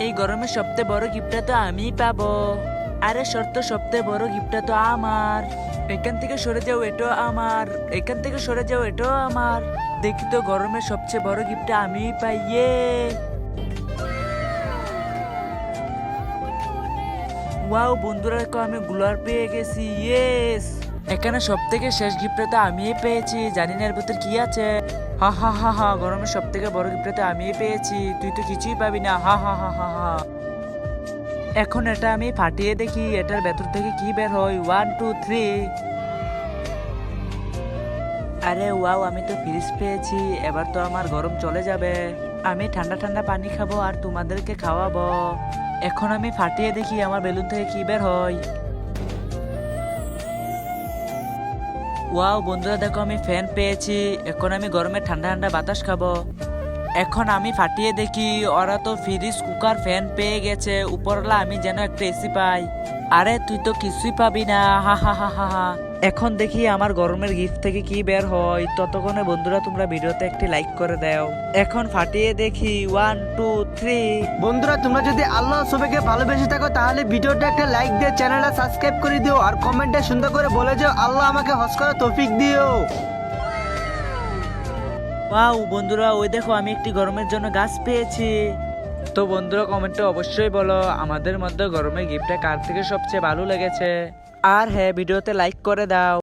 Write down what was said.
এই গরমে সবচেয়ে বড় গিফটটা তো আমিই পাবো। আরে শর্ত সবচেয়ে বড় গিফটটা তো আমার। এখান থেকে সরে যাও, এটাও আমার। এখান থেকে সরে যাও, এটাও আমার। দেখি তো গরমের সবচেয়ে বড় গিফটটা আমিই পাই। ওয়াও বন্ধুরা, দেখো আমি গ্লোয়ার পেয়ে গেছি। ইয়েস, এখানে সব থেকে শেষ গিফটটা তো আমিই পেয়েছি। জানি না এর ভিতর কি আছে। হা হা হা হা, গরমের সব থেকে বড় গিফটটা তো আমিই পেয়েছি, তুই তো কিছুই পাবি না। হা হা হা হা হা। এখন এটা আমি ফাটিয়ে দেখি এটার ভেতর থেকে কি বের হয়। 1 2 3। আরে ওয়াও, আমি তো ফ্রিজ পেয়েছি। এবার তো আমার গরম চলে যাবে। আমি ঠান্ডা ঠান্ডা পানি খাবো আর তোমাদেরকে খাওয়াবো। এখন আমি ফাটিয়ে দেখি আমার বেলুন থেকে কি বের হয়। ওয়াও বন্ধুরা, দেখো আমি ফ্যান পেয়েছি। এখন আমি গরমে ঠান্ডা ঠান্ডা বাতাস খাবো। এখন আমি ফাটিয়ে দেখি ওরা তো ফ্রিজ, কুকার, ফ্যান পেয়ে গেছে। উপরলা আমি যেন একটা এসি পাই। আরে তুই তো কিছুই পাবি না। হা হা হা হা হা। এখন দেখি আমার গরমের গিফট থেকে কি বের হয়। ততক্ষণে বন্ধুরা তোমরা ভিডিওতে একটি লাইক করে দাও। এখন ফাটিয়ে দেখি 1 2 3। বন্ধুরা, তোমরা যদি আল্লাহ সবাইকে ভালোবেসে থাকো তাহলে ভিডিওটা একটা লাইক দিয়ে চ্যানেলটা সাবস্ক্রাইব করে দিও আর কমেন্টে সুন্দর করে বলে যাও আল্লাহ আমাকে হজ করার তৌফিক দিও। ওয়াও বন্ধুরা, ওই দেখো আমি একটি গরমের জন্য গাছ পেয়েছি। তো বন্ধুরা কমেন্টে অবশ্যই বলো আমাদের মধ্যে গরমের গিফটটা কার থেকে সবচেয়ে ভালো লেগেছে। আর হ্যাঁ, ভিডিওতে লাইক করে দাও।